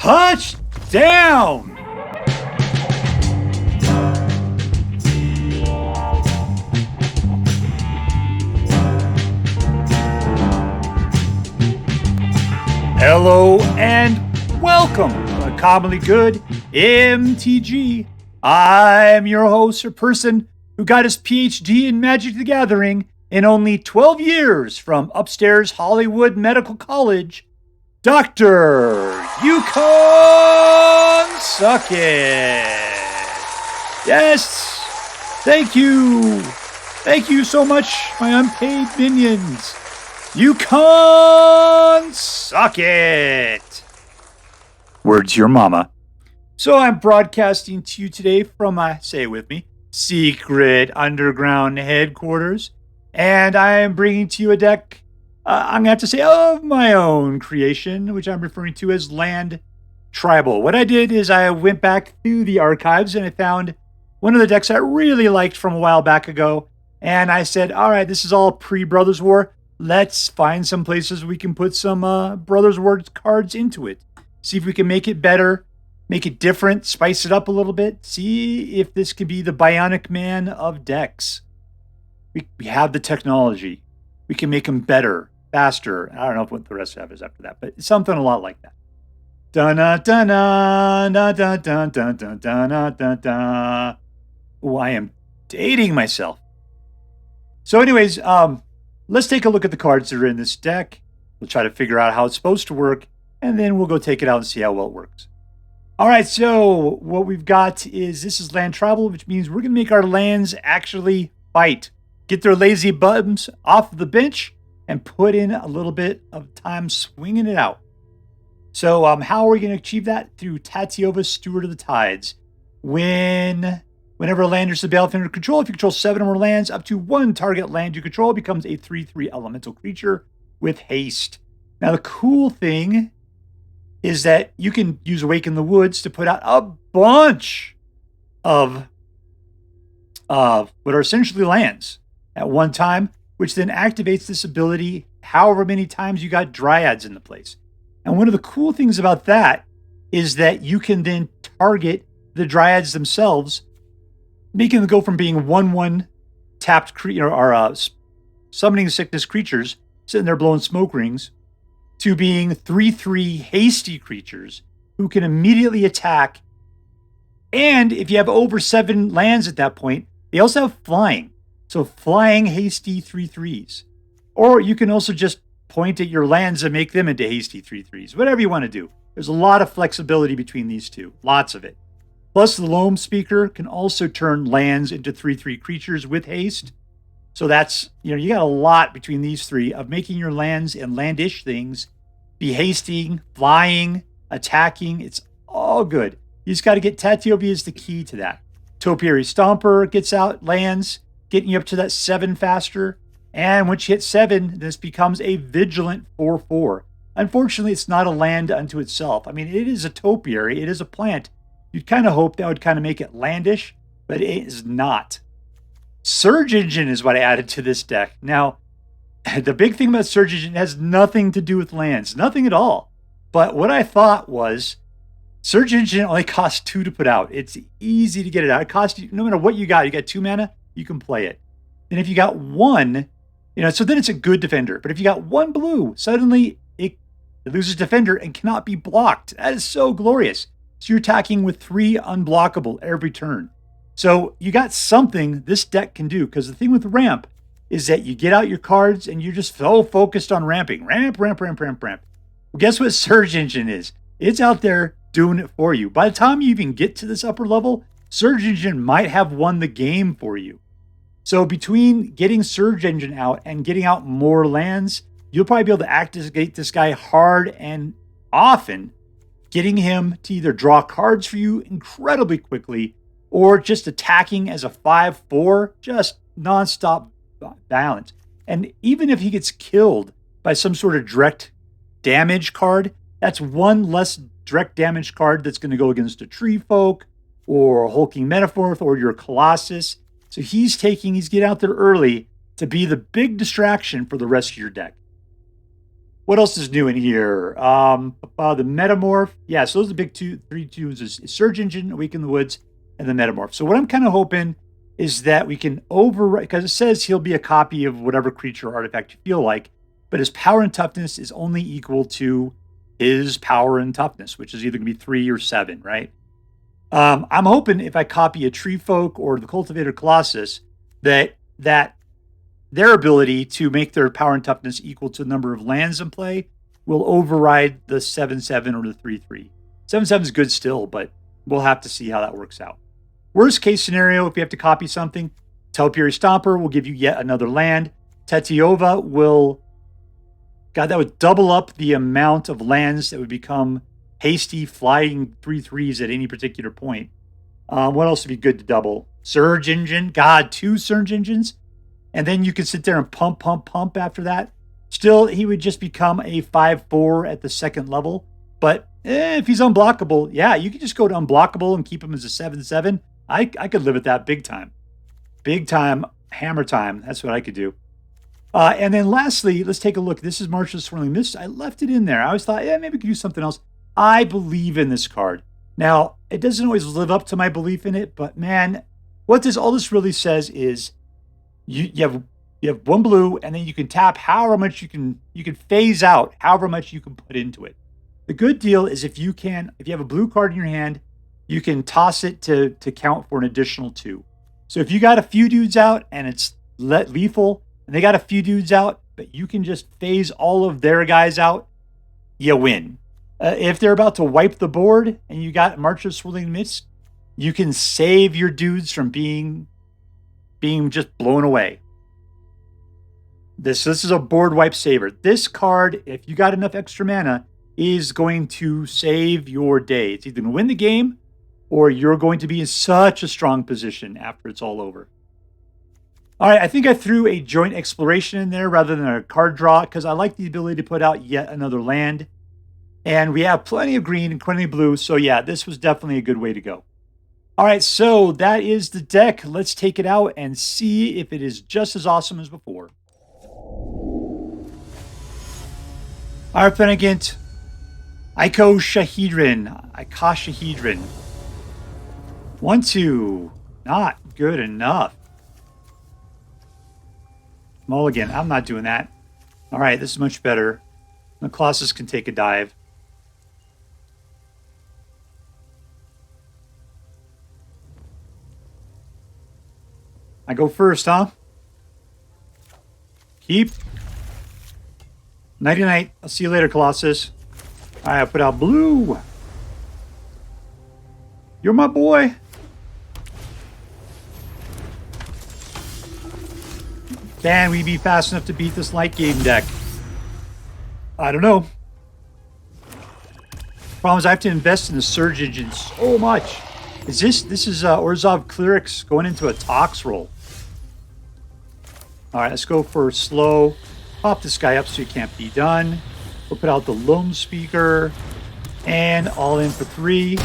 Touchdown! Hello and welcome to Commonly Good MTG. I'm your host, a person who got his PhD in Magic the Gathering in only 12 years from upstairs Hollywood Medical College, Dr. Yukon SuckIt. Yes, thank you. Thank you so much, my unpaid minions. Yukon SuckIt. Words your mama. So I'm broadcasting to you today from, say it with me, secret underground headquarters. And I am bringing to you a deck, I'm going to have to say, of my own creation, which I'm referring to as Land Tribal. What I did is I went back through the archives and I found one of the decks I really liked from a while back ago. And I said, all right, this is all pre-Brothers War. Let's find some places we can put some Brothers War cards into it. See if we can make it better, make it different, spice it up a little bit. See if this could be the Bionic Man of decks. We have the technology. We can make them better, faster. I don't know what the rest of it is after that, but it's something a lot like that. Dun-dun-dun-dun-dun-dun-dun-dun-dun-dun. Oh, I am dating myself. So anyways, let's take a look at the cards that are in this deck. We'll try to figure out how it's supposed to work, and then we'll go take it out and see how well it works. All right, so what we've got is this is Land Tribal, which means we're going to make our lands actually fight. Get their lazy bums off the bench and put in a little bit of time swinging it out. So how are we going to achieve that? Through Tatyova, Steward of the Tides. Whenever a land is the battlefield under control, if you control 7 or more lands, up to 1 target land you control becomes a 3/3 elemental creature with haste. Now the cool thing is that you can use Awaken the Woods to put out a bunch of what are essentially lands at one time, which then activates this ability however many times you got dryads in the place. And one of the cool things about that is that you can then target the dryads themselves, making them go from being 1/1 tapped summoning sickness creatures sitting there blowing smoke rings to being 3/3 hasty creatures who can immediately attack. And if you have over 7 lands at that point, they also have flying. So flying hasty 3/3s. Or you can also just point at your lands and make them into hasty 3/3s. Whatever you want to do. There's a lot of flexibility between these two. Lots of it. Plus the Loamspeaker can also turn lands into 3/3 creatures with haste. So that's, you got a lot between these three of making your lands and landish things be hasting, flying, attacking. It's all good. You just got to get Tatyova is the key to that. Topiary Stomper gets out lands, getting you up to that 7 faster. And once you hit 7, this becomes a vigilant 4/4. Unfortunately, it's not a land unto itself. I mean, it is a topiary. It is a plant. You'd kind of hope that would kind of make it landish, but it is not. Surge Engine is what I added to this deck. Now, the big thing about Surge Engine has nothing to do with lands. Nothing at all. But what I thought was, Surge Engine only costs 2 to put out. It's easy to get it out. It costs you, no matter what you got 2 mana, you can play it. And if you got 1, so then it's a good defender. But if you got 1 blue, suddenly it loses defender and cannot be blocked. That is so glorious. So you're attacking with 3 unblockable every turn. So you got something this deck can do, because the thing with ramp is that you get out your cards and you're just so focused on ramping. Ramp. Well, guess what Surge Engine is? It's out there doing it for you. By the time you even get to this upper level, Surge Engine might have won the game for you. So between getting Surge Engine out and getting out more lands, you'll probably be able to activate this guy hard and often, getting him to either draw cards for you incredibly quickly or just attacking as a 5/4, just nonstop violence. And even if he gets killed by some sort of direct damage card, that's 1 less direct damage card that's going to go against a Tree Folk or a Hulking Metamorph or your Colossus. So he's getting out there early to be the big distraction for the rest of your deck. What else is new in here? The Metamorph. Yeah, so those are the big three tunes is Surge Engine, Awaken the Woods, and the Metamorph. So what I'm kind of hoping is that we can overwrite, because it says he'll be a copy of whatever creature or artifact you feel like, but his power and toughness is only equal to his power and toughness, which is either going to be 3 or 7, right? I'm hoping if I copy a Tree Folk or the Cultivator Colossus, that their ability to make their power and toughness equal to the number of lands in play will override the 7/7 or the 3/3. 7/7 is good still, but we'll have to see how that works out. Worst case scenario, if you have to copy something, Topiary Stomper will give you yet another land. Tatyova will... God, that would double up the amount of lands that would become hasty flying 3/3s at any particular point. What else would be good to double? Surge Engine. God, 2 Surge Engines. And then you could sit there and pump after that. Still, he would just become a 5/4 at the second level. But if he's unblockable, yeah, you could just go to unblockable and keep him as a 7/7. I could live at that big time. Big time, hammer time. That's what I could do. And then lastly, let's take a look. This is March of the Swirling Mist. I left it in there. I always thought, yeah, maybe we could do something else. I believe in this card. Now, it doesn't always live up to my belief in it, but man, what all this really says is you have 1 blue, and then you can tap however much you can phase out however much you can put into it. The good deal is if you have a blue card in your hand, you can toss it to count for an additional 2. So if you got a few dudes out and it's lethal, and they got a few dudes out, but you can just phase all of their guys out, you win. If they're about to wipe the board and you got March of Swirling Mist, you can save your dudes from being just blown away. This is a board wipe saver. This card, if you got enough extra mana, is going to save your day. It's either going to win the game or you're going to be in such a strong position after it's all over. All right, I think I threw a joint exploration in there rather than a card draw because I like the ability to put out yet another land. And we have plenty of green and plenty of blue. So yeah, this was definitely a good way to go. All right, so that is the deck. Let's take it out and see if it is just as awesome as before. All right, Fenegant. Icosahedron. 1, 2. Not good enough. Mulligan. I'm not doing that. All right, this is much better. The Colossus can take a dive. I go first, huh? Keep. Nighty-night. I'll see you later, Colossus. All right, I put out blue. You're my boy. Can we be fast enough to beat this light game deck? I don't know. Problem is I have to invest in the Surge Engine so much. This is Orzhov Clerics going into a Tox roll. All right, let's go for slow. Pop this guy up so he can't be done. We'll put out the Loamspeaker and all in for 3.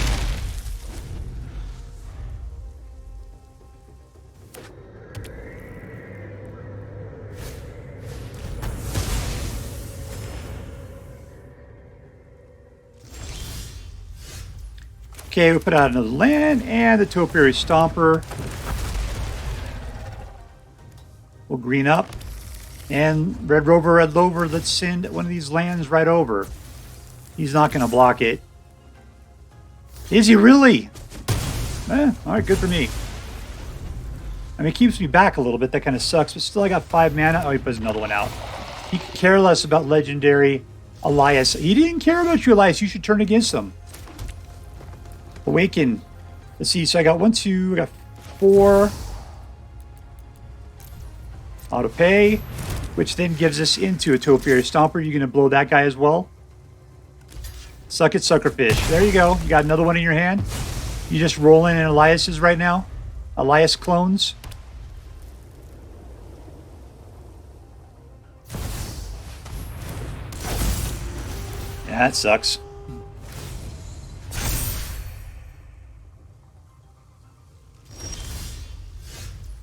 Okay, we put out another land and the Topiary Stomper. We'll green up. And Red Rover, let's send one of these lands right over. He's not going to block it. Is he really? All right, good for me. I mean, it keeps me back a little bit. That kind of sucks, but still I got 5 mana. Oh, he puts another one out. He could care less about Legendary Elias. He didn't care about you, Elias. You should turn against him. Awaken. Let's see. So I got 1, 2, I got 4. Auto pay, which then gives us into a Topiary Stomper. You're going to blow that guy as well. Suck it, Suckerfish. There you go. You got another one in your hand. You just rolling in Elias's right now. Elias clones. Yeah, that sucks.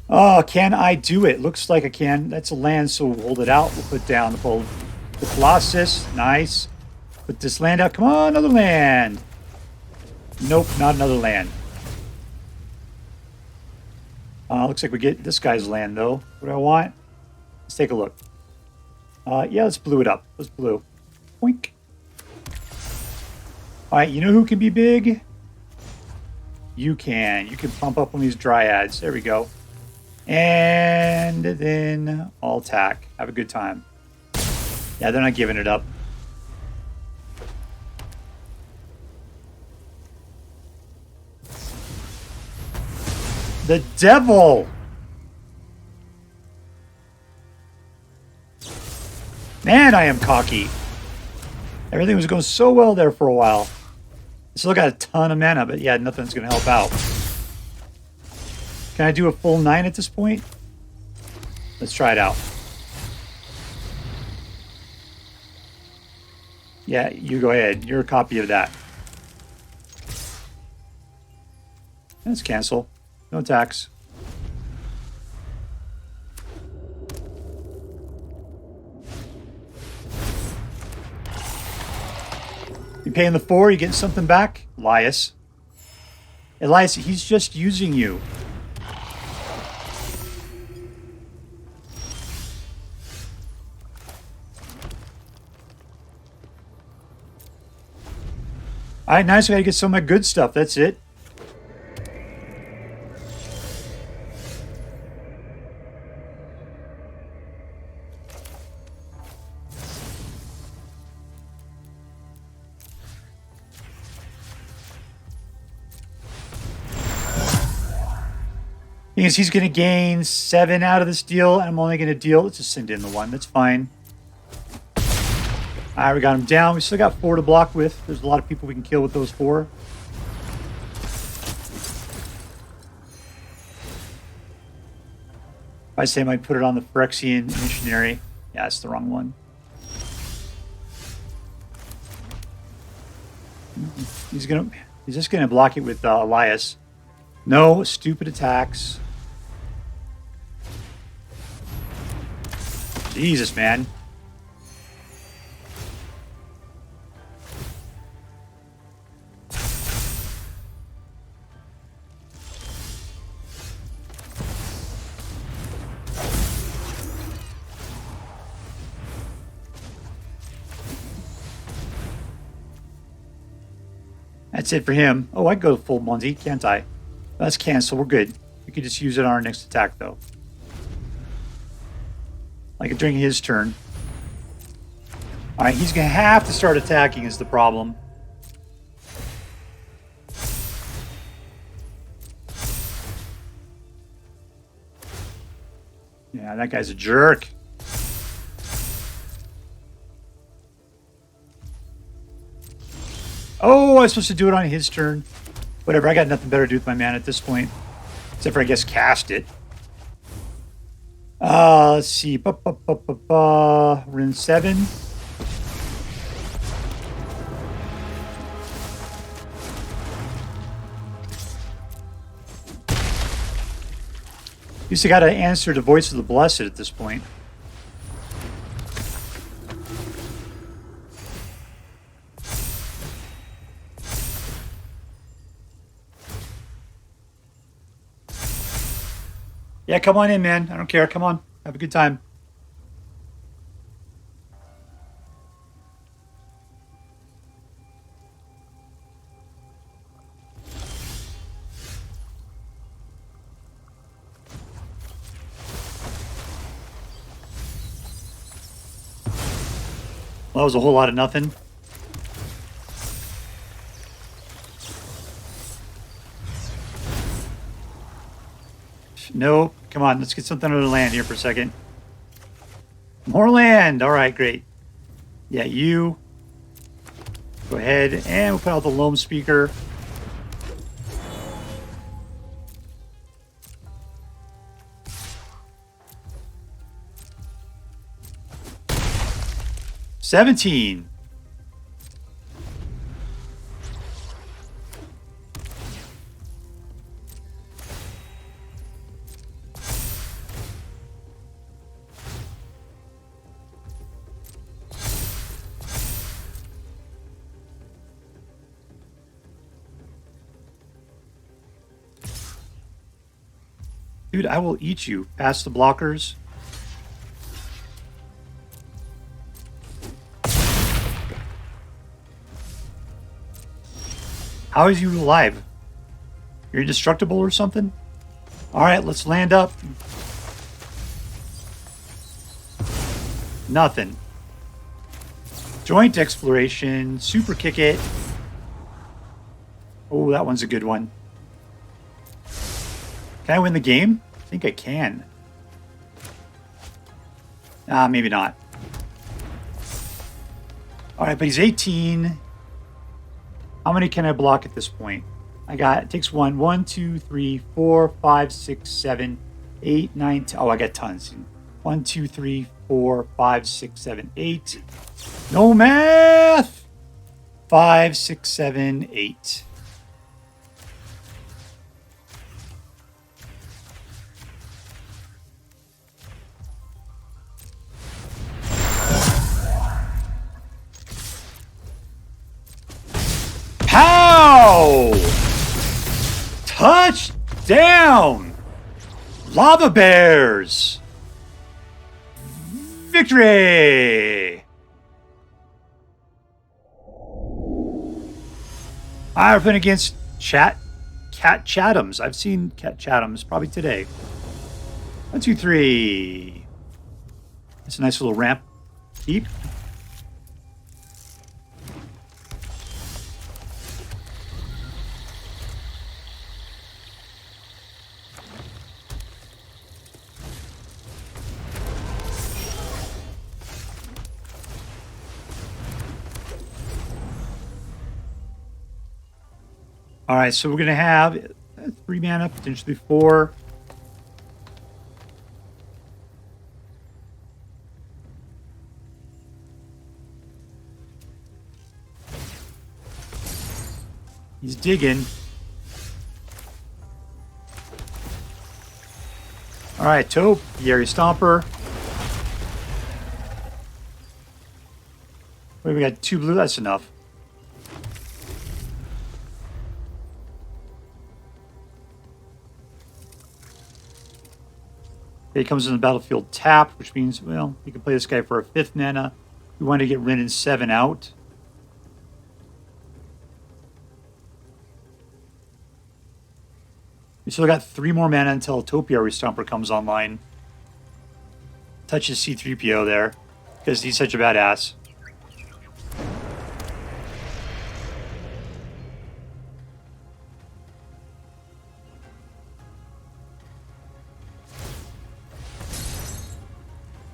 Oh, can I do it? Looks like I can. That's a land, so we'll hold it out. We'll put down the pole. The Colossus. Nice. Put this land out. Come on, another land. Nope, not another land. Looks like we get this guy's land, though. What do I want? Let's take a look. Yeah, let's blue it up. Let's blue. Boink. All right, you know who can be big? You can. You can pump up on these dryads. There we go. And then I'll attack. Have a good time. Yeah, they're not giving it up. The devil! Man, I am cocky. Everything was going so well there for a while. I still got a ton of mana, but yeah, nothing's going to help out. Can I do a full 9 at this point? Let's try it out. Yeah, you go ahead. You're a copy of that. Let's cancel. No attacks. You paying the 4, you getting something back? Elias. Elias, he's just using you. Alright, nice. I gotta get some of my good stuff. That's it. Because he's going to gain 7 out of this deal, and I'm only going to deal... Let's just send in the 1. That's fine. All right, we got him down. We still got 4 to block with. There's a lot of people we can kill with those 4. I say I might put it on the Phyrexian Missionary. Yeah, that's the wrong one. He's just gonna block it with Elias. No stupid attacks. Jesus, man. That's it for him. Oh, I can go full Monty, can't I? Let's cancel. We're good. We could just use it on our next attack, though. Like during his turn. All right, he's going to have to start attacking is the problem. Yeah, that guy's a jerk. Oh, I was supposed to do it on his turn. Whatever, I got nothing better to do with my mana at this point. Except for, I guess, cast it. Let's see. Wrenn and Seven. At least I got to answer to Voice of the Blessed at this point. Yeah, come on in, man. I don't care. Come on. Have a good time. Well, that was a whole lot of nothing. No, come on, let's get something under the land here for a second. More land! Alright, great. Yeah, you. Go ahead, and we'll put out the Loamspeaker. $17. Dude, I will eat you. Past the blockers. How is you alive? You're indestructible or something? Alright, let's land up. Nothing. Joint exploration. Super kick it. Oh, that one's a good one. Can I win the game? I think I can. Maybe not. Alright, but he's 18. How many can I block at this point? It takes 1, 2, 3, 4, 5, 6, 7, 8, 9, 10. Oh, I got tons. 1, 2, 3, 4, 5, 6, 7, 8. No math! 5, 6, 7, 8. Pow! Touchdown! Lava Bears! Victory! I've been against Cat Chaddams. I've seen Cat Chaddams probably today. 1, 2, 3. That's a nice little ramp. Keep. All right, so we're going to have 3 mana, potentially 4. He's digging. All right, Topiary Stomper. Wait, we got 2 blue. That's enough. He comes in the battlefield tapped, which means, well, you can play this guy for a 5th mana. We want to get Wrenn and Seven out. We still got 3 more mana until Topiary Stomper comes online. Touches C-3PO there, because he's such a badass.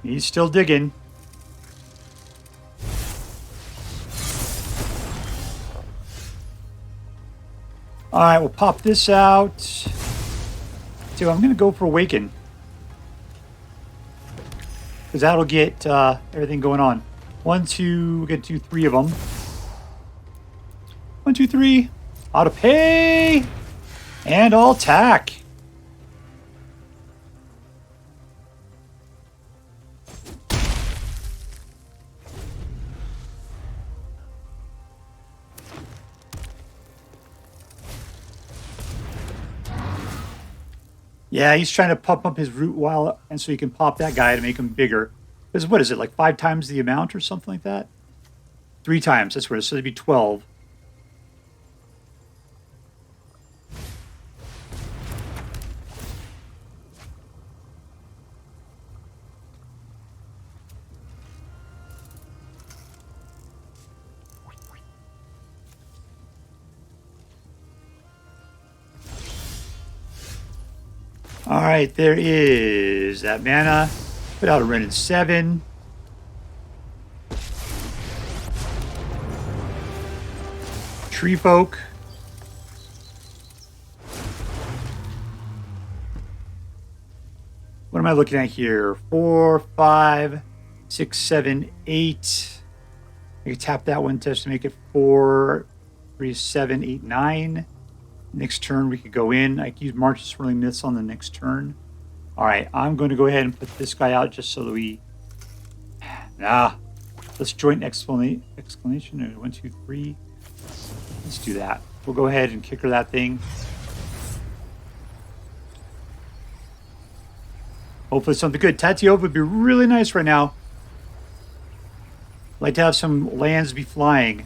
He's still digging. All right, we'll pop this out. So I'm going to go for Awaken. Because that'll get everything going on. 1, 2, we get 2, 3 of them. 1, 2, 3. Auto pay. And I'll attack. Yeah, he's trying to pump up his root and so he can pop that guy to make him bigger. Because what is it, like 5 times the amount or something like that? 3 times, that's where it is. So it'd be 12. All right, there is that mana. Put out a Wrenn and Seven. Tree Folk. What am I looking at here? 4, 5, 6, 7, 8. I can tap that one just to make it 4, 3, 7, 8, 9. Next turn, we could go in. I can use March of Swirling Myths on the next turn. All right, I'm going to go ahead and put this guy out just so that we... Let's joint exclamation. 1, 2, 3. Let's do that. We'll go ahead and kicker that thing. Hopefully something good. Tatyova would be really nice right now. Like to have some lands be flying.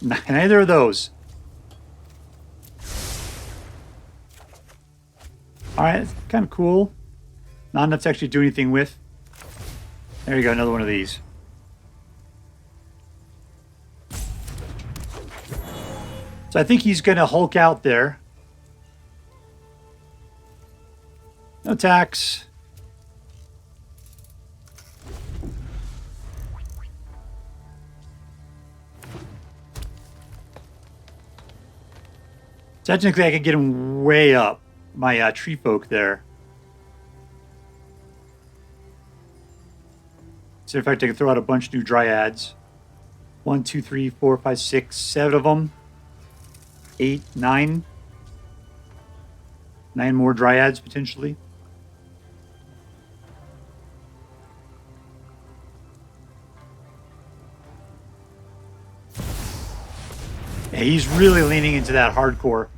Neither of those. Alright, that's kind of cool. Not enough to actually do anything with. There you go, another one of these. So I think he's going to Hulk out there. No attacks. Technically, I could get him way up. My tree folk there. So in fact, I can throw out a bunch of new dryads. 1, 2, 3, 4, 5, 6, 7 of them. 8, 9. 9 more dryads potentially. Yeah, he's really leaning into that hardcore.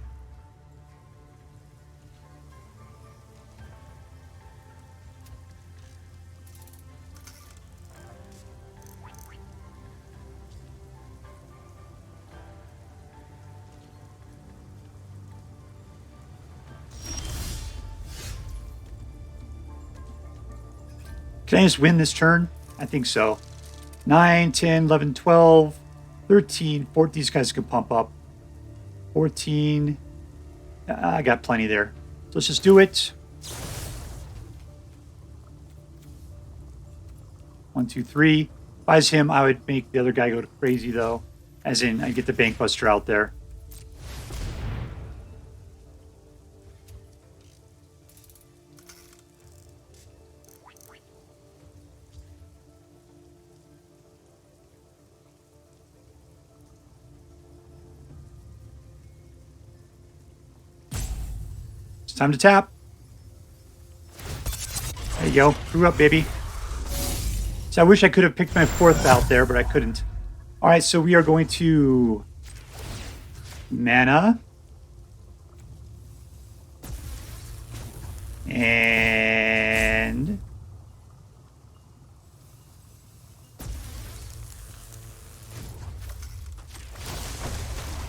Can I just win this turn? I think so. 9, 10, 11, 12, 13, 14. These guys can pump up. 14. I got plenty there. So let's just do it. 1, 2, 3. If I was him, I would make the other guy go crazy, though. As in, I get the Bankbuster out there. Time to tap. There you go. Screw up, baby. So I wish I could have picked my 4th out there, but I couldn't. All right, so we are going to mana. And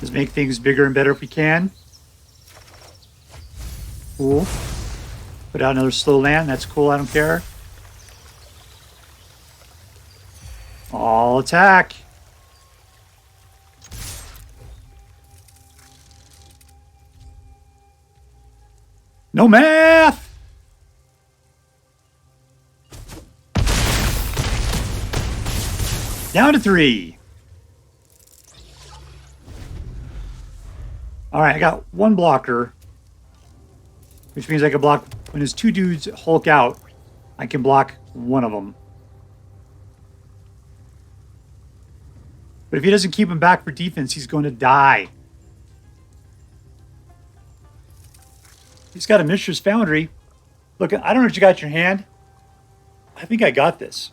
let's make things bigger and better if we can. Cool. Put out another slow land. That's cool. I don't care. All attack. No math. Down to 3. All right, I got 1 blocker. Which means I can block, when his 2 dudes Hulk out, I can block 1 of them. But if he doesn't keep him back for defense, he's going to die. He's got a Mishra's Foundry. Look, I don't know what you got in your hand. I think I got this.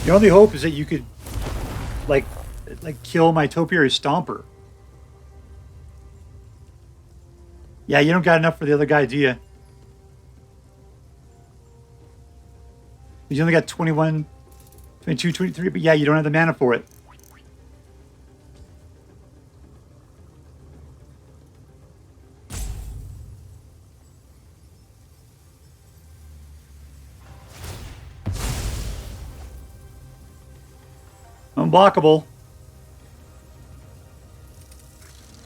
The only hope is that you could, like kill my Topiary Stomper. Yeah, you don't got enough for the other guy, do you? You only got 21, 22, 23, but yeah, you don't have the mana for it. Unblockable.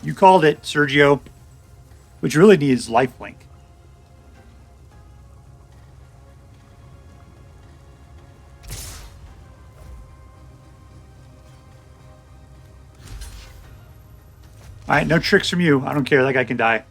You called it, Sergio. Which really needs lifelink. Alright, no tricks from you. I don't care. That guy can die.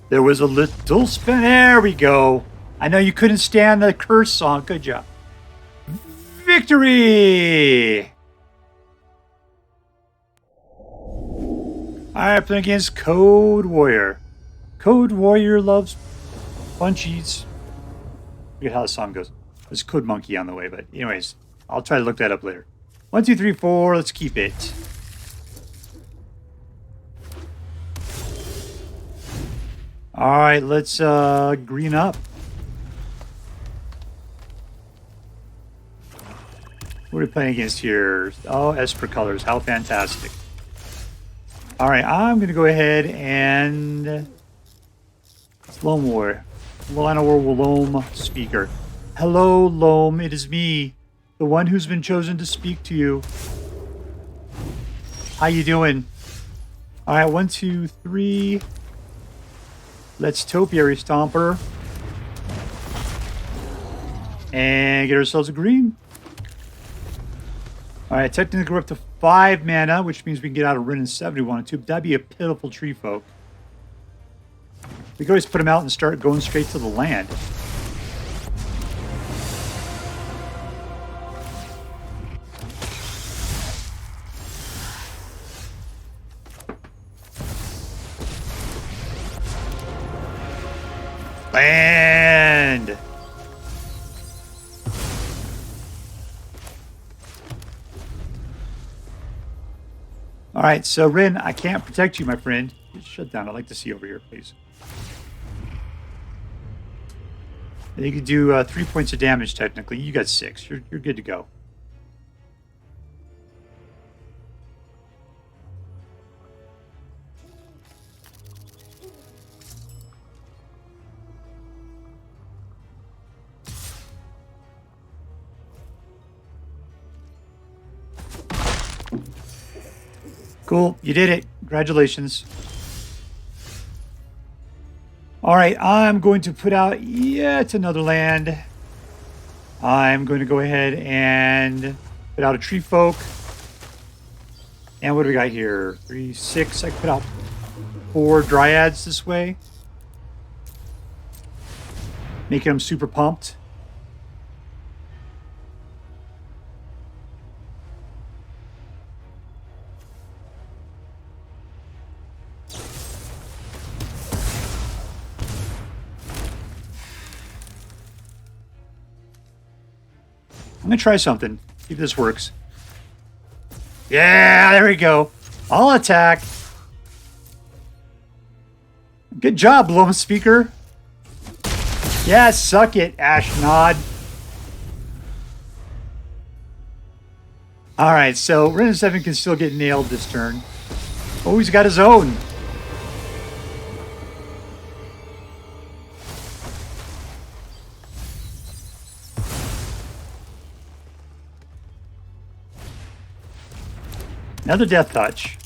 There was a little spin. There we go. I know you couldn't stand the curse song, could ya? Victory! Alright, playing against Code Warrior. Code Warrior loves Punchies. Forget how the song goes. There's Code Monkey on the way, but anyways, I'll try to look that up later. 1, 2, 3, 4. Let's keep it. All right, let's green up. What are we playing against here? Oh, Esper colors. How fantastic. All right, I'm going to go ahead and... It's Llanowar Loamspeaker. Hello, Loam. It is me, the one who's been chosen to speak to you. How you doing? All right, 1, 2, 3. Let's Topiary Stomper. And get ourselves a green. All right, technically we're up to 5 mana, which means we can get out of Wrenn and Seven if we wanted to, but that'd be a pitiful tree folk. We could always put them out and start going straight to the land. Land! All right, so Wrenn, I can't protect you, my friend. Shut down. I'd like to see over here, please. And you can do 3 points of damage, technically. You got 6. You're good to go. Cool. You did it. Congratulations. All right. I'm going to put out yet another land. I'm going to go ahead and put out a tree folk. And what do we got here? 3, 6. I can put out 4 dryads this way. Making them super pumped. I'm going to try something. See if this works. Yeah, there we go. I'll attack. Good job, Loamspeaker. Yeah, suck it, Ashnod. All right, so Wrenn and Seven can still get nailed this turn. Oh, he's got his own. Another death touch.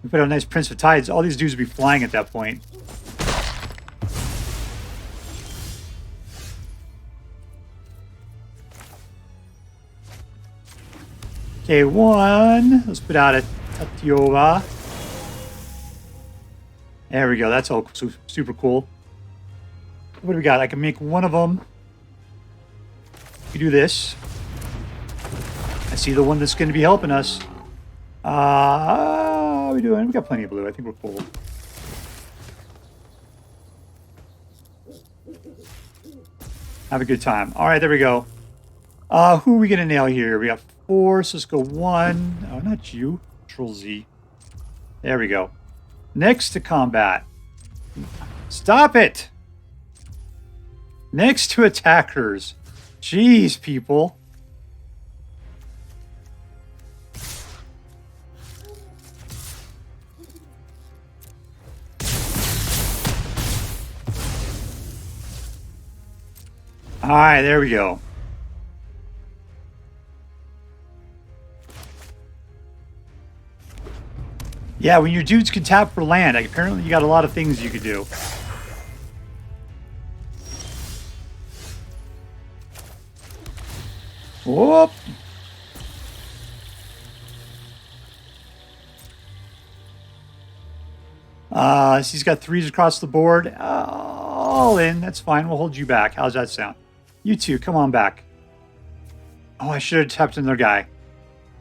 We put out a nice Prince of Tides. All these dudes would be flying at that point. Okay, 1. Let's put out a Tatyova. There we go. That's all super cool. What do we got? I can make one of them. We do this. I see the one that's going to be helping us. How are we doing? We got plenty of blue. I think we're full. Have a good time. All right, there we go. Who are we going to nail here? We got 4, so let's go 1. Oh, not you. Control Z. There we go. Next to combat. Stop it! Next to attackers. Jeez, people. All right, there we go. Yeah, when your dudes can tap for land, like, apparently you got a lot of things you could do. Whoop. He's got 3s across the board. All in. That's fine. We'll hold you back. How's that sound? You two, come on back. Oh, I should have tapped another guy.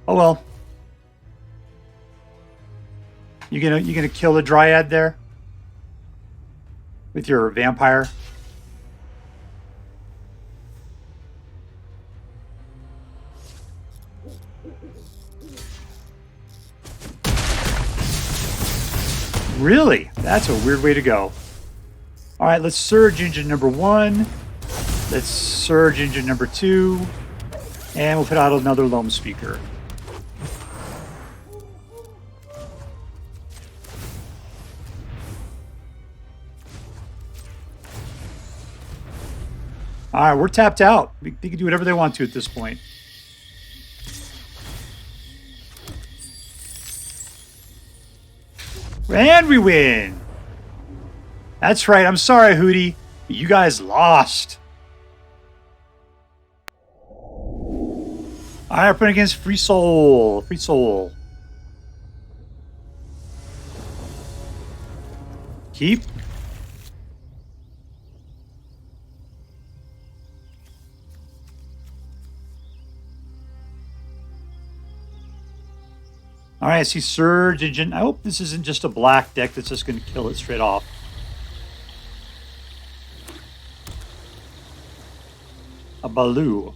Oh, well. You gonna kill the Dryad there? With your vampire? Really? That's a weird way to go. All right, let's Surge Engine number 1. Let's Surge Engine number 2. And we'll put out another Loamspeaker. All right, we're tapped out. They can do whatever they want to at this point. And we win. That's right. I'm sorry, Hootie. But you guys lost. All right, we're playing against FreeSol. FreeSol. Keep. All right, I see Surge Engine. I hope this isn't just a black deck that's just going to kill it straight off. A Baloo.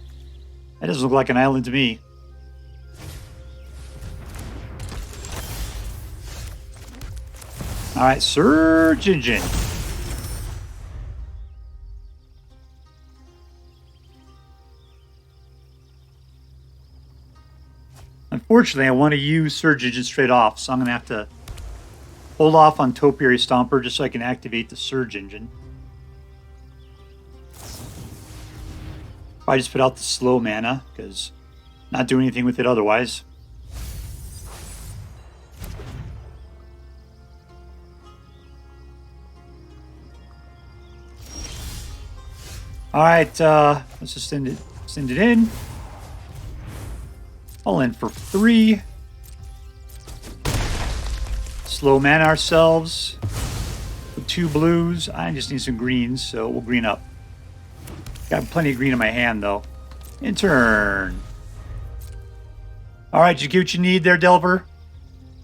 That doesn't look like an island to me. All right, Surge Engine. Unfortunately, I want to use Surge Engine straight off, so I'm going to have to hold off on Topiary Stomper just so I can activate the Surge Engine. I just put out the slow mana, because not doing anything with it otherwise. All right, let's just send it in. All in for 3. Slow mana ourselves with 2 blues. I just need some greens, so we'll green up. Got plenty of green in my hand, though. In turn. All right, did you get what you need there, Delver?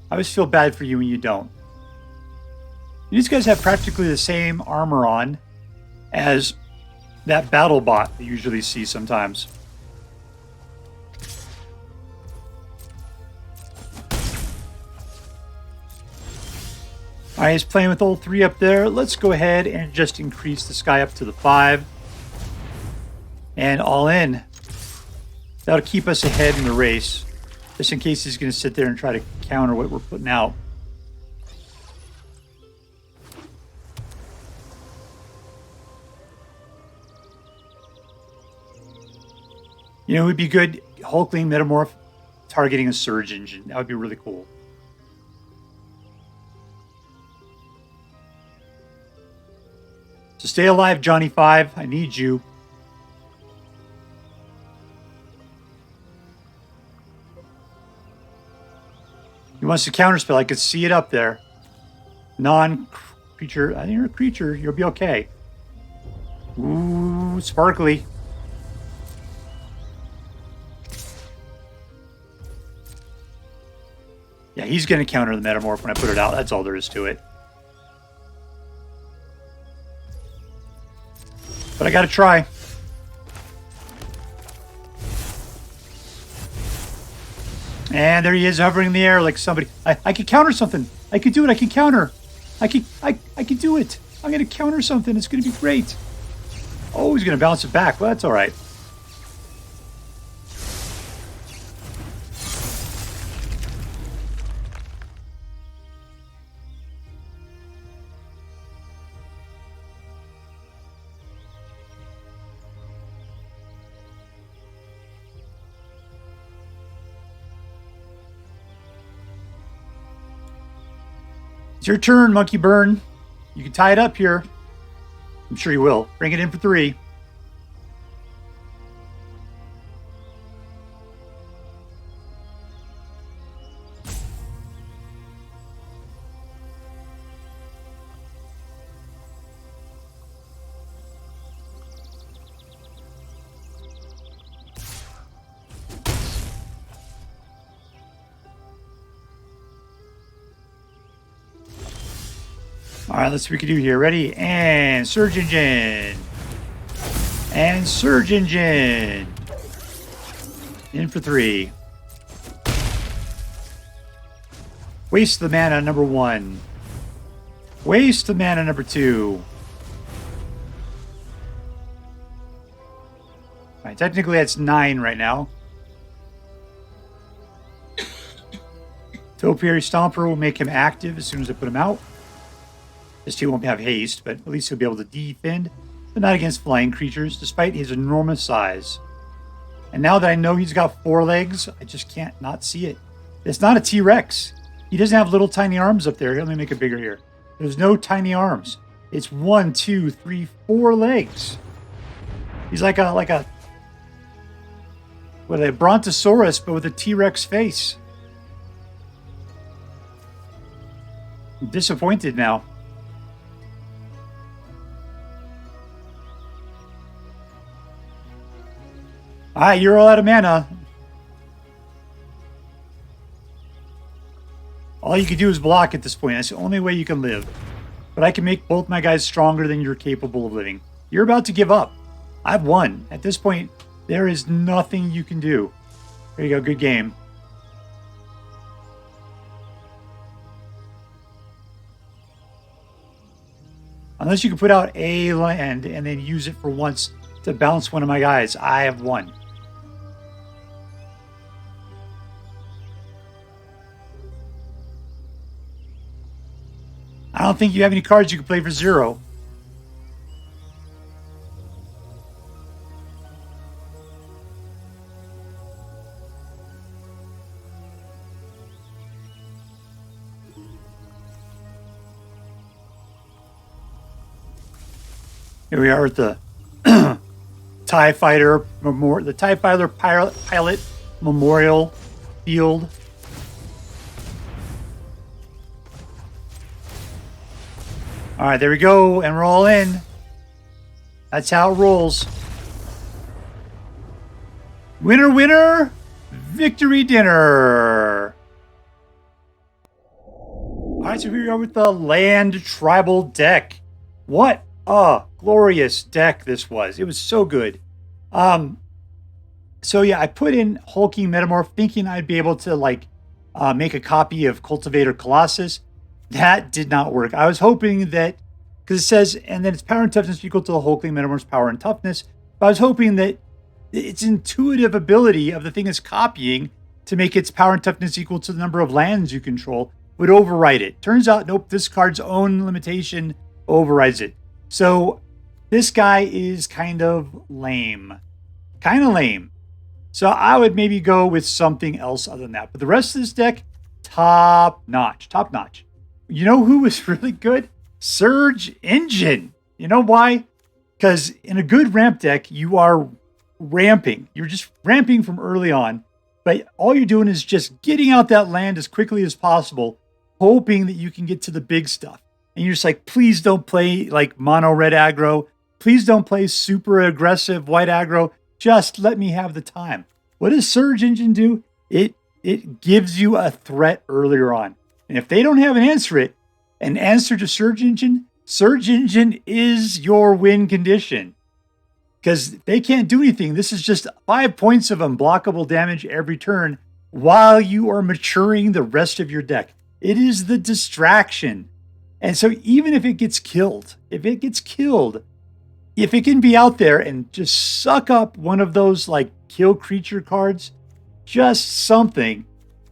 I always feel bad for you when you don't. These guys have practically the same armor on as that battle bot you usually see sometimes. All right, he's playing with all 3 up there. Let's go ahead and just increase the sky up to the 5. And all in. That'll keep us ahead in the race. Just in case he's going to sit there and try to counter what we're putting out. You know, it would be good, Hulking Metamorph targeting a Surge Engine. That would be really cool. So stay alive, Johnny 5. I need you. He wants to counterspell. I could see it up there. Non-creature. I think you're a creature. You'll be okay. Ooh, sparkly. Yeah, he's going to counter the Metamorph when I put it out. That's all there is to it. But I got to try. And there he is, hovering in the air like somebody. I could counter something. I could do it. I can counter. I could do it. I'm going to counter something. It's going to be great. Oh, he's going to bounce it back. Well, that's all right. It's your turn, Monkey Burn. You can tie it up here. I'm sure you will. Bring it in for 3. All right, let's see what we can do here. Ready? And Surge Engine. And Surge Engine. In for 3. Waste the mana, number 1. Waste the mana, number 2. All right, technically that's 9 right now. Topiary Stomper will make him active as soon as I put him out. This team won't have haste, but at least he'll be able to defend, but not against flying creatures, despite his enormous size. And now that I know he's got 4 legs, I just can't not see it. It's not a T-Rex. He doesn't have little tiny arms up there. Here, let me make it bigger here. There's no tiny arms. It's 1, 2, 3, 4 legs. He's like a Brontosaurus, but with a T-Rex face. I'm disappointed now. All right, you're all out of mana. All you can do is block at this point. That's the only way you can live. But I can make both my guys stronger than you're capable of living. You're about to give up. I've won. At this point, there is nothing you can do. There you go. Good game. Unless you can put out a land and then use it for once to bounce one of my guys, I have won. I don't think you have any cards you can play for 0. Here we are at the TIE Fighter the TIE Fighter Pilot Memorial Field. All right, there we go, and we're all in. That's how it rolls. Winner, winner, victory dinner. All right, so here we are with the Land Tribal deck. What a glorious deck this was. It was so good. So yeah, I put in Hulking Metamorph thinking I'd be able to make a copy of Cultivator Colossus. That did not work. I was hoping that, because it says, and then its power and toughness equal to the Hulking Metamorph's power and toughness. But I was hoping that its intuitive ability of the thing it's copying to make its power and toughness equal to the number of lands you control would override it. Turns out, nope, this card's own limitation overrides it. So this guy is kind of lame. Kind of lame. So I would maybe go with something else other than that. But the rest of this deck, top notch. Top notch. You know who was really good? Surge Engine. You know why? Because in a good ramp deck, you are ramping. You're just ramping from early on. But all you're doing is just getting out that land as quickly as possible, hoping that you can get to the big stuff. And you're just like, please don't play like mono red aggro. Please don't play super aggressive white aggro. Just let me have the time. What does Surge Engine do? It gives you a threat earlier on. And if they don't have an answer to Surge Engine is your win condition. Because they can't do anything. This is just 5 points of unblockable damage every turn while you are maturing the rest of your deck. It is the distraction. And so even if it gets killed, if it can be out there and just suck up one of those like kill creature cards, just something,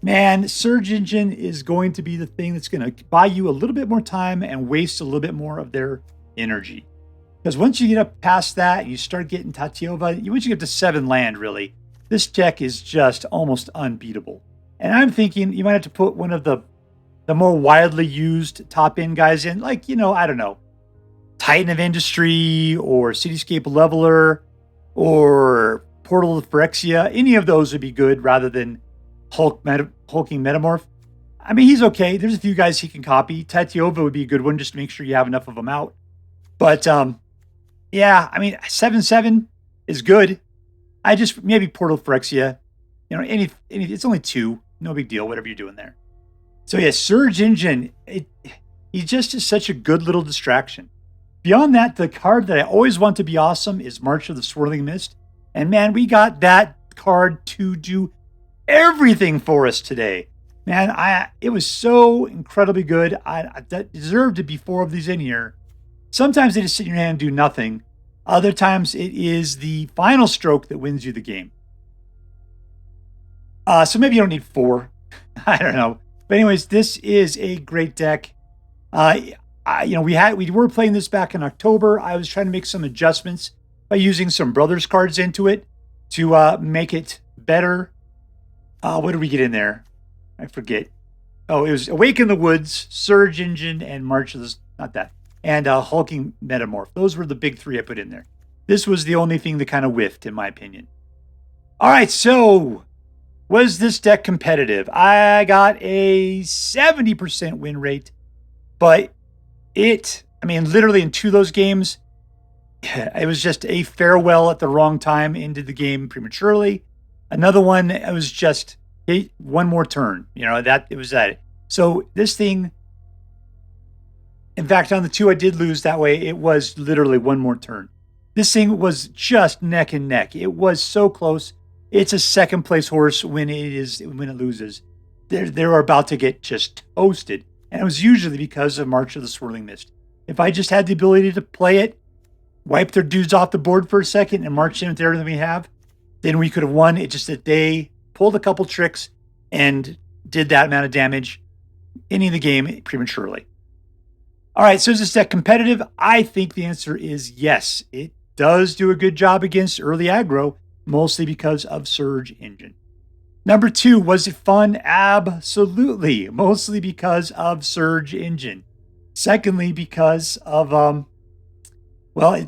man, Surge Engine is going to be the thing that's going to buy you a little bit more time and waste a little bit more of their energy. Because once you get up past that, you start getting Tatyova, once you get to 7 land, really, this deck is just almost unbeatable. And I'm thinking you might have to put one of the more widely used top-end guys in, like, I don't know, Titan of Industry or Cityscape Leveler or Portal of Phyrexia. Any of those would be good rather than Hulking Metamorph. I mean, he's okay. There's a few guys he can copy. Tatyova would be a good one just to make sure you have enough of them out. But, yeah, I mean, 7/7 is good. I just, maybe Portal of Phyrexia. It's only 2. No big deal, whatever you're doing there. So, yeah, Surge Engine, He just is such a good little distraction. Beyond that, the card that I always want to be awesome is March of the Swirling Mist. And man, we got that card to do everything for us today. Man, it was so incredibly good. I deserved to be 4 of these in here. Sometimes they just sit in your hand and do nothing. Other times it is the final stroke that wins you the game. So maybe you don't need 4. I don't know. But anyways, this is a great deck. We were playing this back in October. I was trying to make some adjustments by using some Brothers cards into it to make it better. What did we get in there? I forget. Oh, it was Awaken the Woods, Surge Engine, and March of the... Not that. And Hulking Metamorph. Those were the big 3 I put in there. This was the only thing that kind of whiffed, in my opinion. All right, so was this deck competitive? I got a 70% win rate, but literally in 2 of those games, it was just a farewell at the wrong time, into the game prematurely. Another one, it was just one more turn. It was that. So this thing, in fact, on the 2 I did lose that way, it was literally one more turn. This thing was just neck and neck. It was so close. It's a second place horse when it loses. They're about to get just toasted. And it was usually because of March of the Swirling Mist. If I just had the ability to play it, wipe their dudes off the board for a second and march in with everything we have, then we could have won. It's just that they pulled a couple tricks and did that amount of damage, ending the game prematurely. All right, so is this deck competitive? I think the answer is yes. It does do a good job against early aggro, mostly because of Surge Engine. Number 2, was it fun? Absolutely, mostly because of Surge Engine. Secondly, because of,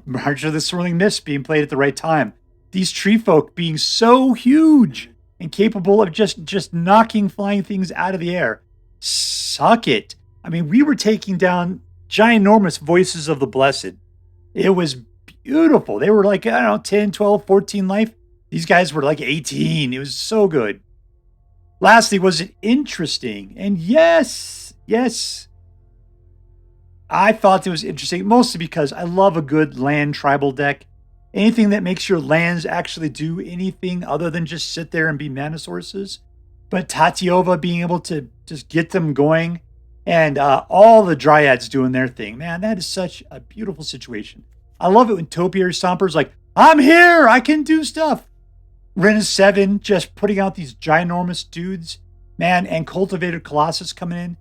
March of the Swirling Mist being played at the right time. These tree folk being so huge and capable of just knocking flying things out of the air. SuckIt. We were taking down ginormous Voices of the Blessed. It was beautiful. They were like, 10, 12, 14 life. These guys were like 18. It was so good. Lastly, was it interesting? And yes, I thought it was interesting, mostly because I love a good land tribal deck. Anything that makes your lands actually do anything other than just sit there and be mana sources. But Tatyova being able to just get them going, and all the Dryads doing their thing. Man, that is such a beautiful situation. I love it when Topiary Stomper's like, I'm here, I can do stuff. Wrenn and Seven just putting out these ginormous dudes. Man, and Cultivator Colossus coming in.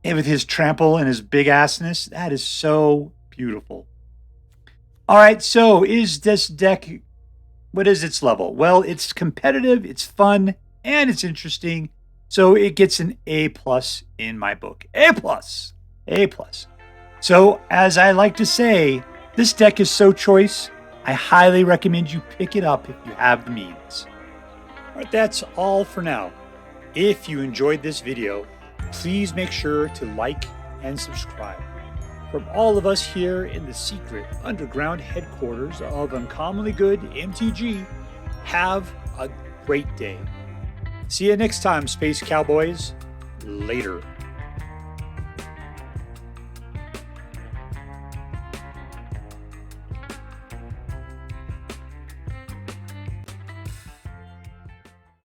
And with his trample and his big assness, that is so beautiful. All right, so is this deck, what is its level? Well, it's competitive, it's fun, and it's interesting. So it gets an A+ in my book. A+. So as I like to say, this deck is so choice, I highly recommend you pick it up if you have the means. All right, that's all for now. If you enjoyed this video, please make sure to like and subscribe. From all of us here in the secret underground headquarters of Uncommonly Good MTG, have a great day. See you next time, Space Cowboys. Later.